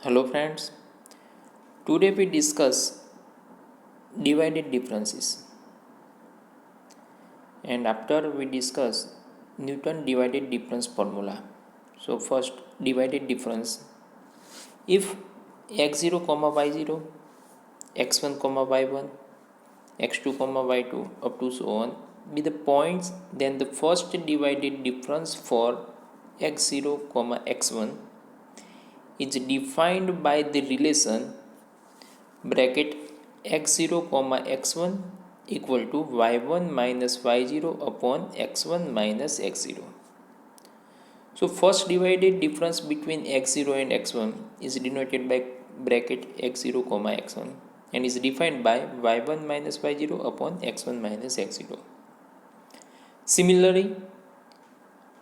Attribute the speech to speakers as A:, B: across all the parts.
A: Hello friends, today we discuss divided differences and after we discuss Newton divided difference formula. So first divided difference, if x0 comma y0, x1 comma y1, x2 comma y2 up to so on be the points, then the first divided difference for x0 comma x1 is defined by the relation bracket x0 comma x1 equal to y1 minus y0 upon x1 minus x0. So first divided difference between x0 and x1 is denoted by bracket x0 comma x1 and is defined by y1 minus y0 upon x1 minus x0. Similarly,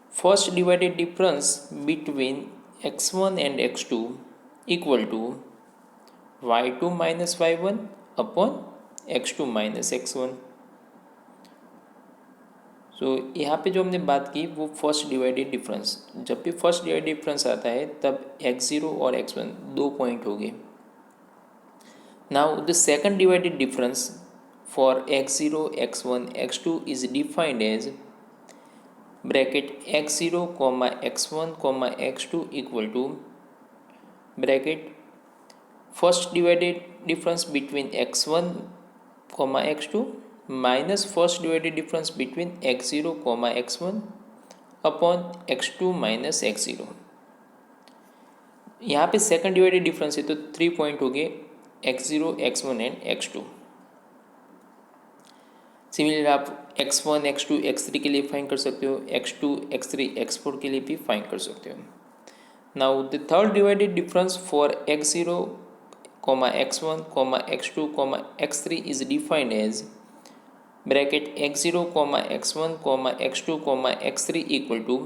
A: first divided difference between x1 and x2 equal to y2 minus y1 upon x2 minus x1. सो यहाँ पे जो हमने बात की वो first divided difference. जब भी first divided difference आता है तब x0 और x1 दो पॉइंट हो गए. Now the second divided difference for x0 x1 x2 is defined age bracket x0 comma x1 comma x2 equal to bracket first divided difference between x1 comma x2 minus first divided difference between x0 comma x1 upon x2 minus x0. यहाँ पे second divided difference है तो 3 point हो गए x0 x1 and x2. Similar आप x1 x2 x3 के लिए find कर सकते हो, x2 x3 x4 के लिए भी फाइंड कर सकते हो. Now the third divided difference for x0 comma x1 comma x2 comma x3 is defined as bracket x0 comma x1 comma x2 comma x3 equal to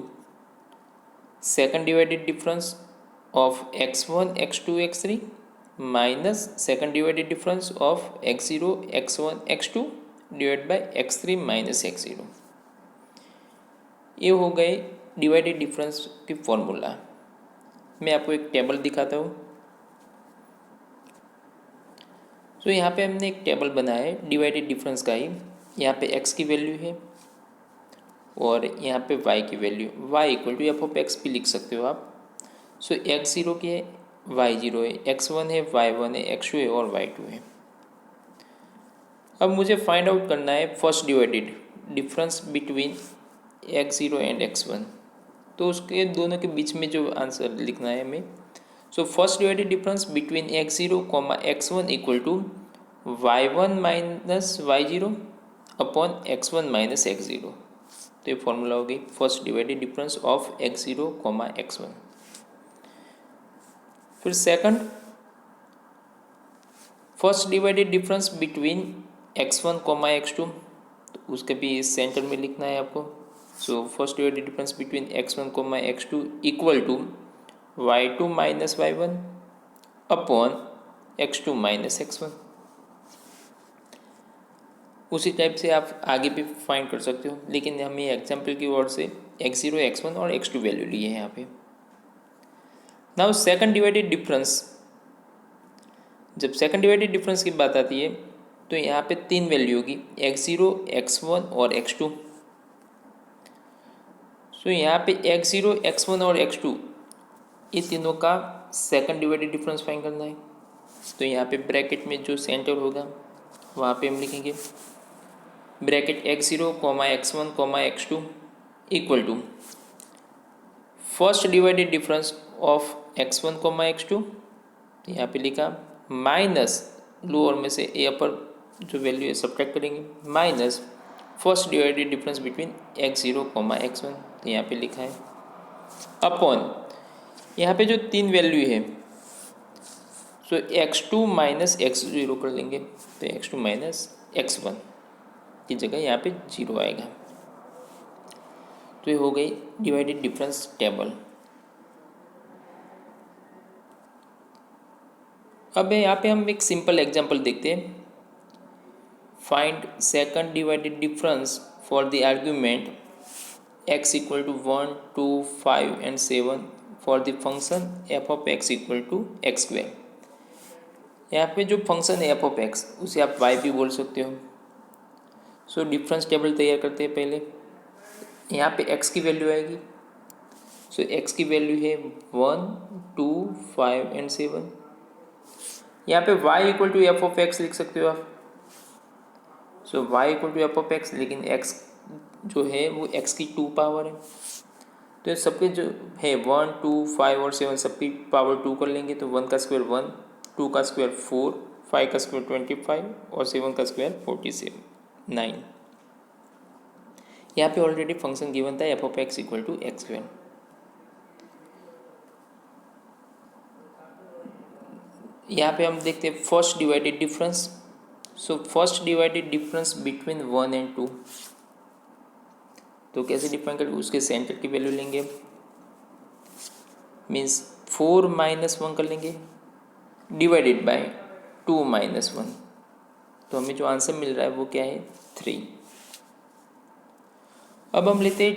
A: second divided difference of x1 x2 x3 minus second divided difference of x0 x1 x2 divided by x3 minus x0. ये हो गए divided difference की formula. मैं आपको एक table दिखाता हूँ. तो यहाँ पे हमने एक टेबल बनाया है डिवाइडेड डिफरेंस का ही. यहाँ पे x की वैल्यू है और यहाँ पे y की value. y equal to F of x भी लिख सकते हो आप. सो x0 की है, y0 है, x1 है, y1 है, x2 है और y2 है. अब मुझे फाइंड आउट करना है first divided difference between x0 and x1. तो उसके दोनों के बीच में जो आंसर लिखना है हमें. So first divided difference between x0 comma x1 equal to y1 minus y0 upon x1 minus x0. तो ये फॉर्मूला हो गई first divided difference of x0 comma x1. फिर second first divided difference between x1 comma x2. तो उसके भी इस centre में लिखना है आपको. So first divided difference between x1 comma x2 equal to y2 minus y1 upon x2 minus x1. उसी टाइप से आप आगे भी फाइंड कर सकते हो, लेकिन हम ये एग्जाम्पल की ओर से x0 x1 और x2 वैल्यू लिए हैं यहाँ पे. Now second divided difference. जब सेकंड डिवाइडेड डिफरेंस की बात आती है तो यहाँ पे तीन वैल्यू होगी x0 x1 और x2. सो यहाँ पे x0 x1 और x2 ये तीनों का सेकंड डिवाइडेड डिफरेंस फाइंड करना है. तो यहाँ पे ब्रैकेट में जो सेंटर होगा वहाँ पे हम लिखेंगे bracket x0 comma x1 comma x2 equal to first divided difference of x1 comma x2. यहाँ पे लिखा माइनस लोअर में से ए अपर जो वैल्यू है सब्ट्रैक्ट करेंगे minus first divided difference between x0 comma x1. तो यहाँ पे लिखा है अपॉन यहाँ पे जो तीन वैल्यू है सो x2 माइनस x0 कर लेंगे. तो x2 माइनस x1 की जगह यहाँ पे 0 आएगा. तो ये हो गई डिवाइडेड डिफरेंस टेबल. अब यहाँ पे हम एक सिंपल एग्जांपल देखते हैं. Find second divided difference for the argument x equal to 1 2 5 and 7 for the function F of x equal to x square. यहाँ पे जो फंक्शन है एफ ऑफ एक्स उसे आप वाई भी बोल सकते हो। सो डिफरेंस टेबल तैयार करते हैं पहले। यहाँ पे एक्स की वैल्यू आएगी। सो एक्स की वैल्यू है 1, 2, 5 एंड 7। यहाँ पे y equal to F of x लिख सकते हो आप। So y equal to F of x, लेकिन x जो है वो x की 2 पावर है। तो ये सबके जो है 1, 2, 5 और 7 सबकी पावर 2 कर लेंगे तो 1 का स्क्वायर 1, 2 का स्क्वायर 4, 5 का स्क्वायर 25 और 7 का स्क्वायर 47, 9। यहाँ पे ऑलरेडी फंक्शन गिवन था F of x equal to x square. यहाँ पे हम देखते हैं first divided difference. So first divided difference between 1 and 2, तो कैसे डिफाइन करके उसके सेंटर की वैल्यू लेंगे, मीन्स 4 माइनस 1 कर लेंगे डिवाइडेड बाय 2 माइनस 1। तो हमें जो आंसर मिल रहा है वो क्या है 3। अब हम लेते हैं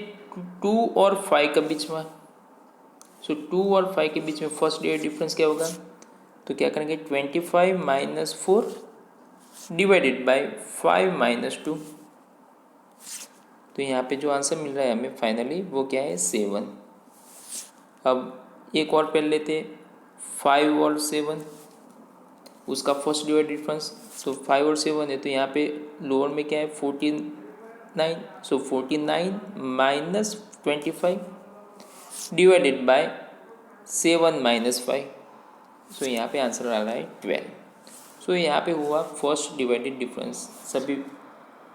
A: 2 और 5 का बीच में। सो 2 और 5 के बीच में फर्स्ट डिवाइडेड डिफरेंस क्या होगा, तो क्या करेंगे 25 माइनस 4 डिवाइडेड बाय 5 माइनस 2। तो यहाँ पे जो आंसर मिल रहा है हमें फाइनली वो क्या है 7। अब एक और पेन लेते 5 और 7, उसका फर्स्ट डिवाइड डिफरेंस। तो 5 और 7 है तो यहाँ पे लोअर में क्या है 49। सो 49 माइनस 25 डिवाइडेड बाय 7 माइनस 5। सो यहाँ पे आंसर आ रहा है 12। सो यहाँ पे हुआ फर्स्ट डिवाइडेड डिफरेंस। सभी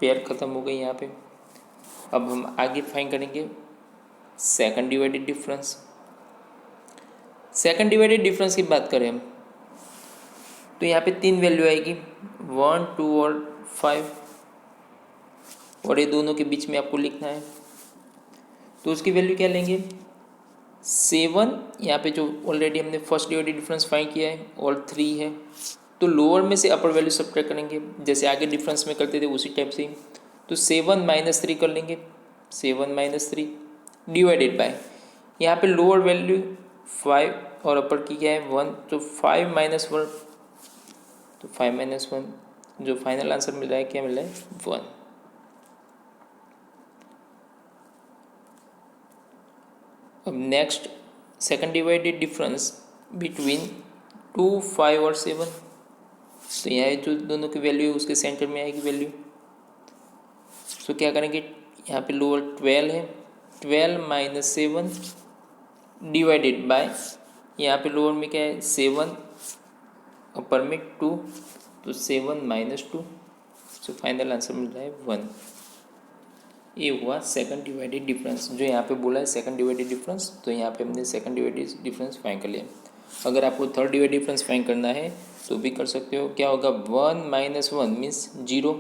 A: पेयर ख़त्म हो गई यहाँ पे। अब हम आगे फाइंड करेंगे second divided difference. Second divided difference की बात करें हम तो यहाँ पे 3 वैल्यू आएगी 1, 2 और 5, और ये दोनों के बीच में आपको लिखना है। तो उसकी वैल्यू क्या लेंगे 7, यहाँ पे जो ऑलरेडी हमने फर्स्ट डिवाइडेड डिफरेंस फाइंड किया है, और 3 है। तो लोअर में से अपर वैल्यू सब्ट्रैक्ट करेंगे जैसे आगे डिफरेंस में करते थे उसी टाइप से। तो 7 माइनस 3 कर लेंगे, 7 माइनस 3 डिवाइडेड बाय यहाँ पे लोअर वैल्यू 5 और अपर की क्या है 1, तो 5 माइनस 1, तो 5 माइनस 1, जो फाइनल आंसर मिल रहा है क्या मिल रहा है 1। अब next second divided difference between 2, 5 और 7। तो यहाँ जो दोनों की वैल्यू है उसके सेंटर में आएगी वैल्यू। तो क्या करेंगे यहाँ पे लोअर 12 है, 12 माइनस 7 डिवाइडेड बाय यहाँ पे लोअर में क्या है 7, अपर में 2, तो 7 माइनस 2। सो फाइनल आंसर मिल रहा है 1। ये हुआ सेकंड डिवाइडेड डिफरेंस। जो यहाँ पे बोला है सेकंड डिवाइडेड डिफरेंस, तो यहाँ पे हमने सेकंड डिवाइडेड डिफरेंस फाइंड कर लिया। अगर आपको थर्ड डिवाइडेड डिफरेंस फाइंड करना है तो भी कर सकते हो। क्या होगा 1 माइनस 1 मीन्स 0,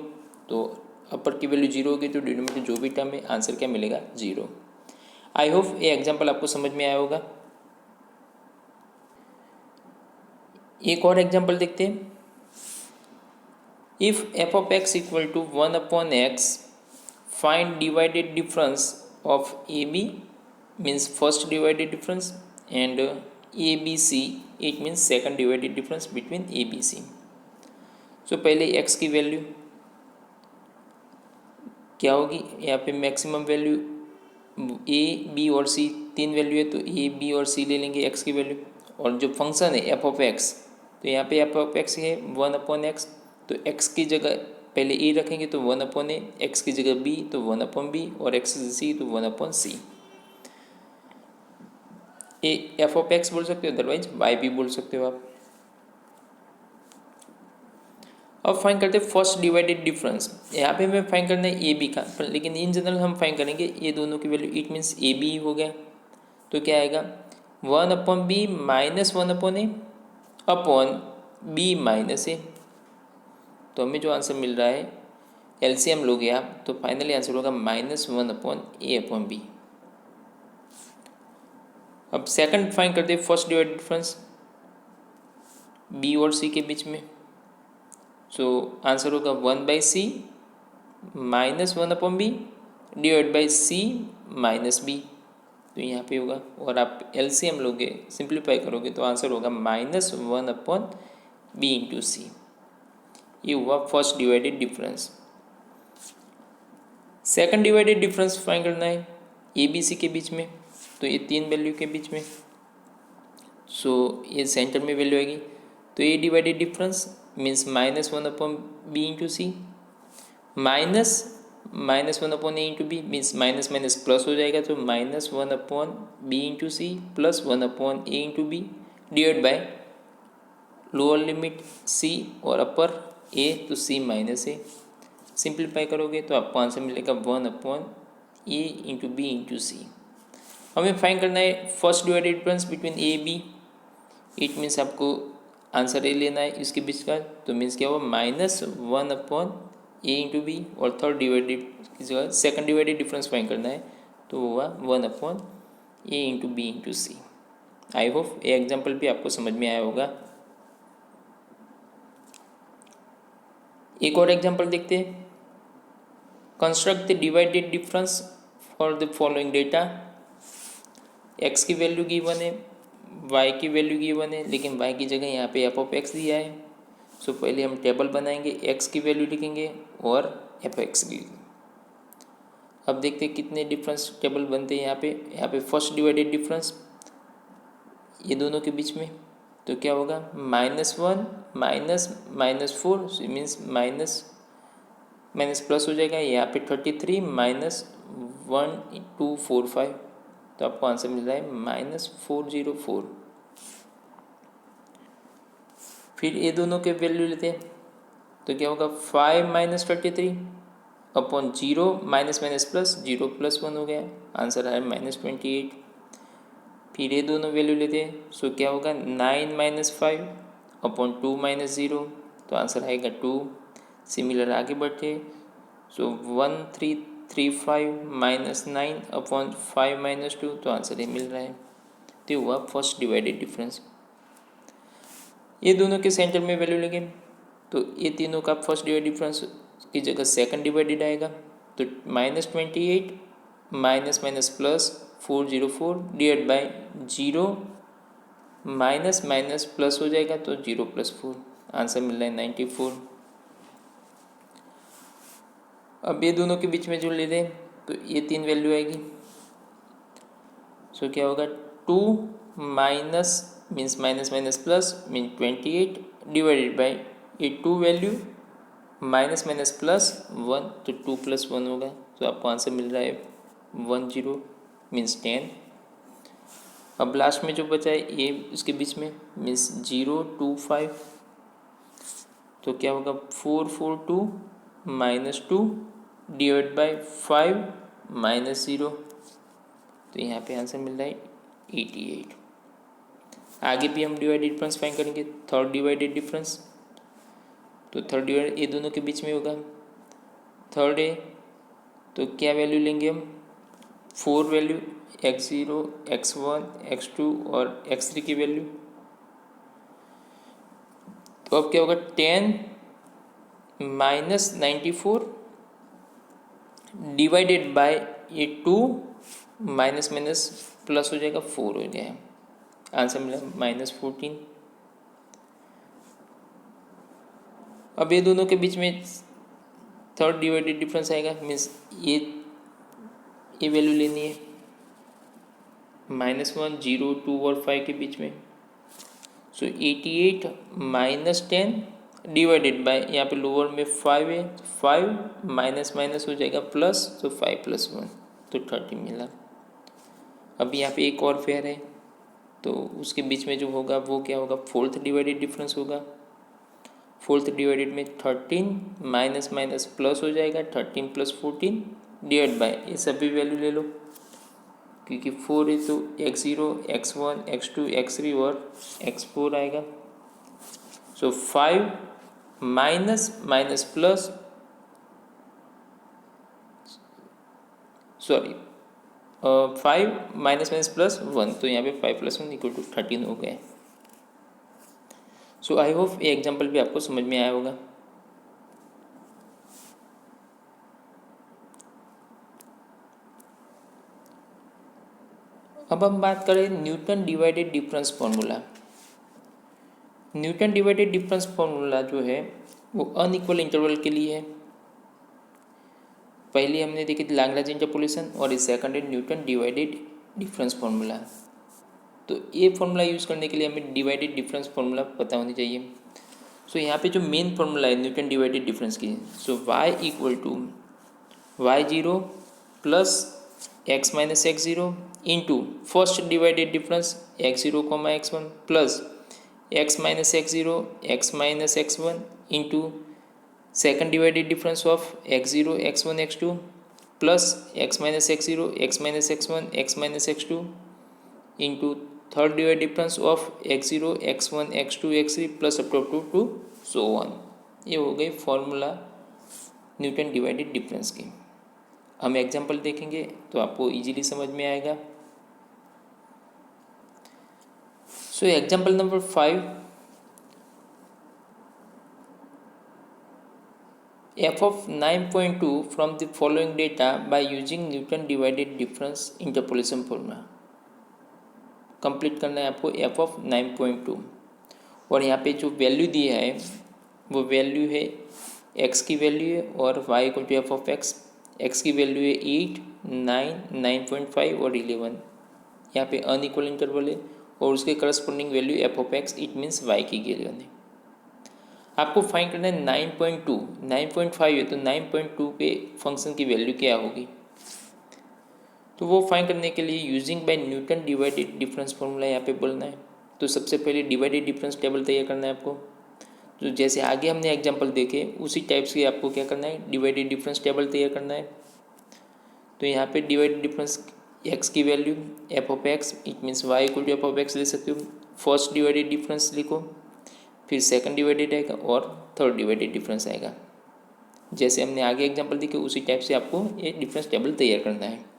A: तो अपर की वैल्यू 0 होगी तो डिनोमिनेटर जो भी टर्म है आंसर क्या मिलेगा 0। आई होप ये एग्जाम्पल आपको समझ में आया होगा। एक और एग्जाम्पल देखते हैं। If F of x equal to 1 upon x, find divided difference of AB means first divided difference and ABC it means second divided difference between ABC। so पहले x की वैल्यू क्या होगी, यहाँ पे मैक्सिमम वैल्यू a b और c 3 value है तो a b और c ले लेंगे x की वैल्यू। और जो फंक्शन है एफ ऑफ एक्स, तो यहाँ पे एफ ऑफ एक्स है 1 अपॉन एक्स, तो x की जगह पहले ए रखेंगे तो 1 अपॉन ए, एक्स की जगह बी तो 1 अपॉन बी, और एक्स सी तो 1 upon C. A F of x बोल सकते हो, अदरवाइज वाई भी बोल सकते हो आप। अब फाइंड करते हैं फर्स्ट डिवाइडेड डिफरेंस। यहाँ पे हमें फाइंड करना है ए बी का, लेकिन इन जनरल हम फाइंड करेंगे ये दोनों की वैल्यू, इट मीन्स ए बी हो गया। तो क्या आएगा 1 upon B minus 1 upon A upon B minus A. तो हमें जो आंसर मिल रहा है एलसीएम लोगे आप तो फाइनली आंसर होगा -1 अपॉन ए अपॉन बी। अब सेकंड फाइंड करते हैं फर्स्ट डिवाइडेड डिफरेंस बी और सी के बीच में। सो आंसर होगा 1/c -1 upon B divide by C minus B. तो यहाँ पे होगा, और आप एलसीएम लोगे, सिंप्लीफाई करोगे तो आंसर होगा -1/b/c। ये हुआ first divided difference. Second divided difference find करना है ए बी सी के बीच में, तो ये तीन वैल्यू के बीच में, सो ये सेंटर में वैल्यू आएगी। तो A divided difference means -1/b/c, -(-1/a/b) means minus minus plus हो जाएगा, तो -1/b/c plus 1/a/b divide by lower limit c और अपर a, तो c माइनस a। सिंप्लीफाई करोगे तो आपको आंसर मिलेगा 1/a/b/c। हमें फाइंड करना है first divided difference between A B. It means आपको आंसर ए लेना है इसके बीच का, तो मीन्स क्या हुआ -1/a/b, और थर्ड डिवाइडेड की जगह सेकंड डिवाइडेड डिफरेंस फाइंड करना है, तो हुआ 1/a/b/c। आई होप ये एग्जाम्पल भी आपको समझ में आया होगा। एक और एग्जाम्पल देखते हैं। Construct the divided difference for the following data. x की वैल्यू गिवन है, y की वैल्यू गिवन है, लेकिन y की जगह यहाँ पे f(x) दिया है। सो पहले हम टेबल बनाएंगे, x की वैल्यू लिखेंगे और f(x) लिखेंगे। अब देखते हैं कितने डिफरेंस टेबल बनते हैं। यहाँ पे फर्स्ट डिवाइडेड डिफरेंस ये दोनों के बीच में, तो क्या होगा -1 -(-4) मीन्स माइनस माइनस प्लस हो जाएगा। यहाँ पे 33 -(-1)(2)(4)(5), तो आपको आंसर मिल रहा है -404। फिर ये दोनों के वैल्यू लेते हैं, तो क्या होगा 5 -33 अपॉन 0 माइनस माइनस प्लस 0 + 1 हो गया, आंसर है -28। फिर ये दोनों वैल्यू लेते हैं, सो क्या होगा 9 -5 अपॉन 2 -0, तो आंसर आएगा 2। सिमिलर आगे बढ़ते, सो 1335 -9 अपॉन 5 -2, तो आंसर ये मिल रहा है। तो हुआ फर्स्ट डिवाइडेड डिफरेंस। ये दोनों के सेंटर में वैल्यू लेंगे, तो ये तीनों का फर्स्ट डिवाइडेड डिफरेंस की जगह सेकंड डिवाइडेड आएगा, तो -28 minus minus plus 404 divide by 0 minus minus plus हो जाएगा, तो 0 + 4, आंसर मिल रहा है 94। अब ये दोनों के बीच में जोड़ लेते हैं, तो ये तीन वैल्यू आएगी। सो क्या होगा 2 minus means minus minus plus mean 28 divided by ये 2 वैल्यू माइनस माइनस प्लस 1, तो 2 + 1 होगा, तो आपको आंसर मिल रहा है 10 मीन्स 10। अब लास्ट में जो बचा है ये इसके बीच में मीन्स 0 2 5, तो क्या होगा 442 -2 डिवाइड बाई 5 -0, तो यहाँ पे आंसर मिल रहा है 88। आगे भी हम डिवाइडेड डिफरेंस फाइंड करेंगे, थर्ड डिवाइडेड डिफरेंस। तो थर्ड डिवाइड ये दोनों के बीच में होगा, थर्ड है तो क्या वैल्यू लेंगे हम 4 वैल्यू x0 x1 x2 और x3 की वैल्यू। तो अब क्या होगा 10 -94 डिवाइडेड बाय ये 2 माइनस माइनस प्लस हो जाएगा 4 हो जाएगा, आंसर मिला -14। अब ये दोनों के बीच में थर्ड डिवाइडेड डिफरेंस आएगा, मीन्स ये वैल्यू लेनी है -1 0 2 और 5 के बीच में। सो 88 -10 डिवाइडेड बाय यहाँ पे लोअर में 5 है, 5 माइनस माइनस हो जाएगा प्लस, तो 5 + 1, तो 30 मिला। अब यहाँ पे एक और पेयर है, तो उसके बीच में जो होगा वो क्या होगा फोर्थ डिवाइडेड डिफरेंस होगा। फोर्थ डिवाइडेड में 13 माइनस माइनस प्लस हो जाएगा, 13 + 14 डिवाइड बाय ये सभी वैल्यू ले लो, क्योंकि 4 है तो x0 x1 x2 x3 और x4 आएगा। सो 5 minus minus plus 5 minus minus plus 1, तो यहाँ पे 5 + 1 = 13 हो गया। सो आई होप ये एग्जाम्पल भी आपको समझ में आया होगा। अब हम बात करें Newton divided difference formula. Newton divided difference formula जो है वो अनइक्वल इंटरवल के लिए है। पहले हमने देखी थी लैग्रेंज इंटरपोलेशन और इस सेकंड है न्यूटन डिवाइडेड डिफरेंस फॉर्मूला। तो ये फॉर्मूला यूज़ करने के लिए हमें डिवाइडेड डिफरेंस फॉर्मूला पता होनी चाहिए। सो यहाँ पे जो मेन फॉर्मूला है न्यूटन डिवाइडेड डिफरेंस की, so y equal to y0 plus x minus x0 into first divided difference x0 comma x1 plus x minus x0 into second divided difference of x0 x1 x2 plus x minus x0 x into third divide difference of x0 x1 x2 x3 plus up to so one. ये हो गई formula Newton divided difference की। हम example देखेंगे तो आपको easily समझ में आएगा। So example number 5, f of 9.2 from the following data by using Newton divided difference interpolation formula। Complete करना है आपको f of 9.2 और यहाँ पे जो वैल्यू दिया है वो वैल्यू है x की वैल्यू है और y equal to F of x की वैल्यू है 8, 9, 9.5 और 11। यहाँ पे अनइक्वल इंटरवल है और उसके corresponding value F of x it means y की वैल्यू है। आपको फाइंड करना है 9.2, 9.5 है तो 9.2 पे फंक्शन की वैल्यू क्या होगी। तो वो फाइंड करने के लिए using by Newton divided difference formula यहाँ पे बोलना है। तो सबसे पहले डिवाइडेड डिफरेंस टेबल तैयार करना है आपको। तो जैसे आगे हमने एग्जांपल देखे उसी टाइप से आपको क्या करना है, डिवाइडेड डिफरेंस टेबल तैयार करना है। तो यहाँ पे डिवाइडेड डिफरेंस x की value F of x it means y equal to F of x ले सकते हो। फर्स्ट डिवाइडेड डिफरेंस लिखो, फिर सेकंड डिवाइडेड आएगा और थर्ड डिवाइडेड डिफरेंस आएगा। जैसे हमने आगे एग्जांपल देखे उसी टाइप से आपको ये डिफरेंस टेबल तैयार करना है।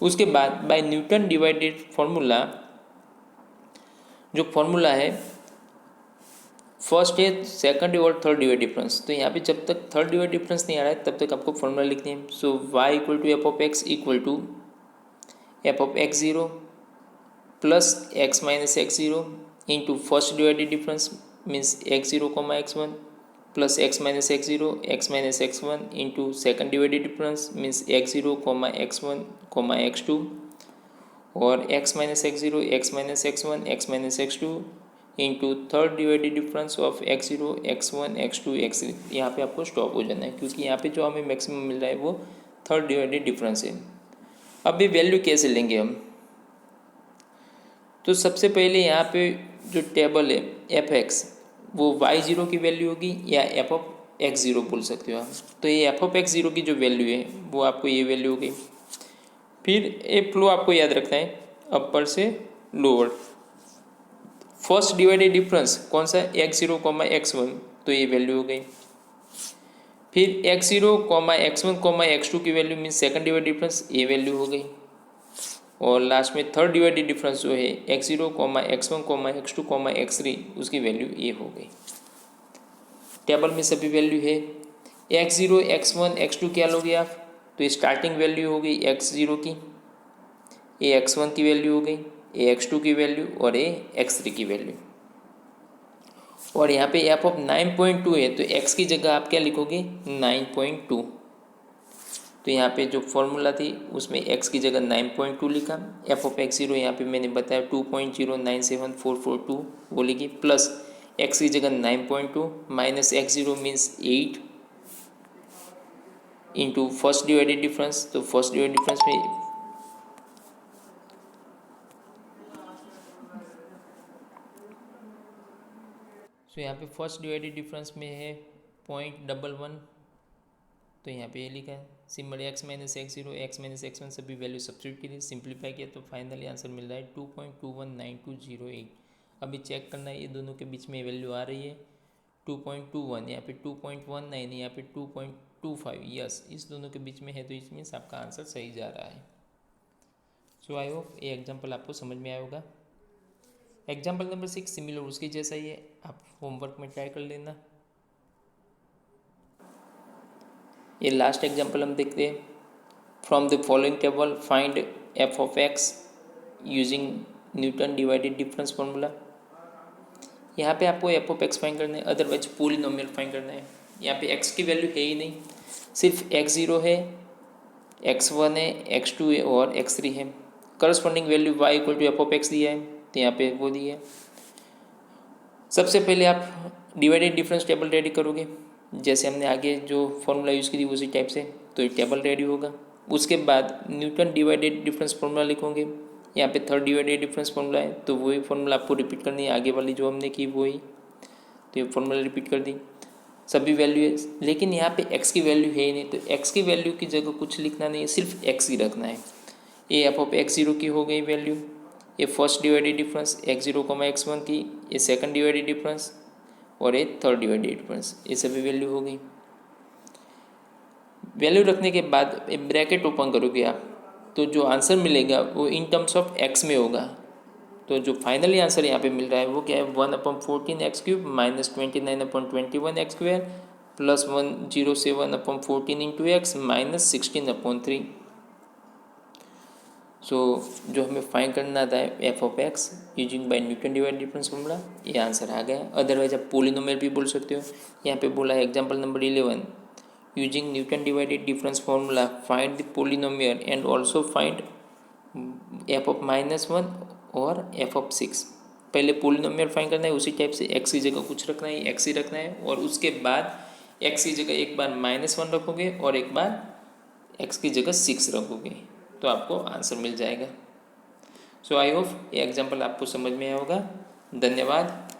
A: उसके बाद बाय न्यूटन डिवाइडेड फॉर्मूला, जो फॉर्मूला है फर्स्ट है सेकंड और थर्ड डिवाइड डिफरेंस। तो यहाँ पे जब तक थर्ड डिवाइड डिफरेंस नहीं आ रहा है तब तक आपको फॉर्मूला लिखनी है। So y equal to F of x equal to F of x0 plus x minus x0 into first divided difference means x0 comma x1 plus x minus x1 into second divided difference means x0 comma x2 और x minus x1 into third divided difference of x0 x1 x2 x3। यहाँ पे आपको stop हो जाना है क्योंकि यहाँ पे जो हमें मैक्सिमम मिल रहा है वो थर्ड डिवाइडेड डिफरेंस है। अब ये वैल्यू कैसे लेंगे हम, तो सबसे पहले यहाँ पे जो टेबल है एफ एक्स वो y0 की वैल्यू होगी या एफ ऑफ x0 बोल सकते हो आप। तो ये एफ ऑफ x0 की जो वैल्यू है वो आपको ये वैल्यू होगी। फिर ये फ्लो आपको याद रखना है अपर से लोअर। फर्स्ट डिवाइडेड डिफरेंस कौन सा, x0 कॉमा x1, तो ये वैल्यू हो गई। फिर x0 comma x1 comma x2 की value means second divided difference, ये वैल्यू हो गई। और लास्ट में थर्ड डिवाइडेड डिफरेंस जो है x0 comma x1 comma x2 comma x3 उसकी वैल्यू ये हो गई। टेबल में सभी वैल्यू है। x0 x1 x2 क्या लोगे आप, तो स्टार्टिंग वैल्यू हो गई x0 की, ये x1 की वैल्यू हो गई, ये x2 की वैल्यू और ये x3 की वैल्यू। और यहाँ पे एफ ऑफ 9.2 है तो x की जगह आप क्या लिखोगे 9.2। तो यहाँ पे जो फॉर्मूला थी उसमें x की जगह 9.2 लिखा। एफ ऑफ x0 यहाँ पे मैंने बताया 2.097442 वो लिखी, प्लस x की जगह 9.2 minus x0 means 8 into first divided difference. तो फर्स्ट डिवाइडेड डिफरेंस में यहाँ पे फर्स्ट डिवाइडेड डिफरेंस में है 0.11। तो यहाँ पे ये लिखा है सिंबल x माइनस x1 सभी वैल्यू सब्सिट्यूट के लिए सिंप्लीफाई किया तो फाइनली आंसर मिल रहा है 2.219208। अभी चेक करना है ये दोनों के बीच में वैल्यू आ रही है 2.21, यहाँ पे 2.19, यहाँ पे 2.25। यस, इस दोनों के बीच में है तो इस मीन्स आपका आंसर सही जा रहा है। सो आई होप ये एग्जाम्पल आपको समझ में आया होगा। एग्जाम्पल नंबर 6 सिमिलर उसके जैसा ही है, आप होमवर्क में ट्राई कर लेना। ये लास्ट एग्जाम्पल हम देखते हैं। From the following table find F of x using Newton divided difference formula. यहाँ पे आपको एफ ऑफ एक्स फाइंड करना है, अदरवाइज पॉलिनोमियल फाइंड करना है। यहाँ पे एक्स की वैल्यू है ही नहीं, सिर्फ एक्स ज़ीरो है, एक्स वन है, एक्स टू है और एक्स थ्री है। Corresponding value y equal to F of x दिया है, तो यहाँ पे वो दिया है। सबसे पहले आप डिवाइडेड डिफरेंस टेबल रेडी करोगे, जैसे हमने आगे जो फॉर्मूला यूज़ की थी उसी टाइप से, तो ये टेबल रेडी होगा। उसके बाद न्यूटन डिवाइडेड डिफरेंस फार्मूला लिखोगे। यहाँ पे थर्ड डिवाइडेड डिफरेंस फार्मूला है, तो वही फार्मूला आपको रिपीट करनी है, आगे वाली जो हमने की वही, तो ये फार्मूला रिपीट कर दी। सभी वैल्यू है, लेकिन यहाँ पे x की वैल्यू है ही नहीं, तो x की वैल्यू की जगह कुछ लिखना नहीं है, सिर्फ x ही रखना है। ये एफ ऑफ एक्स ज़ीरो की हो गई वैल्यू, ये first divided difference x zero comma x one की, ये सेकंड डिवाइडेड डिफरेंस और ये थर्ड डिवाइडेड डिफरेंस, ये सभी वैल्यू हो गई। वैल्यू रखने के बाद एक ब्रैकेट ओपन करोगे आप, तो जो आंसर मिलेगा वो इन टर्म्स ऑफ एक्स में होगा। तो जो फाइनली आंसर यहाँ पे मिल रहा है वो क्या है, 1/14 x³ minus 29/21 x² plus 107/14 minus 16/3। सो जो हमें फाइंड करना था F of x using by Newton divided difference formula, ये आंसर आ गया। अदरवाइज आप पोलिनोमियल भी बोल सकते हो। यहाँ पे बोला है example number 11, using Newton divided difference formula find the polynomial and also find F of -1 और एफ ऑफ 6। पहले पोलिनोमियल फाइंड करना है, उसी टाइप से एक्स की जगह कुछ रखना है, एक्स ही रखना है, और उसके बाद एक्स की जगह एक बार -1 रखोगे और एक बार एक्स की जगह 6 रखोगे, तो आपको आंसर मिल जाएगा। सो आई होप ये एग्जाम्पल आपको समझ में आया होगा। धन्यवाद।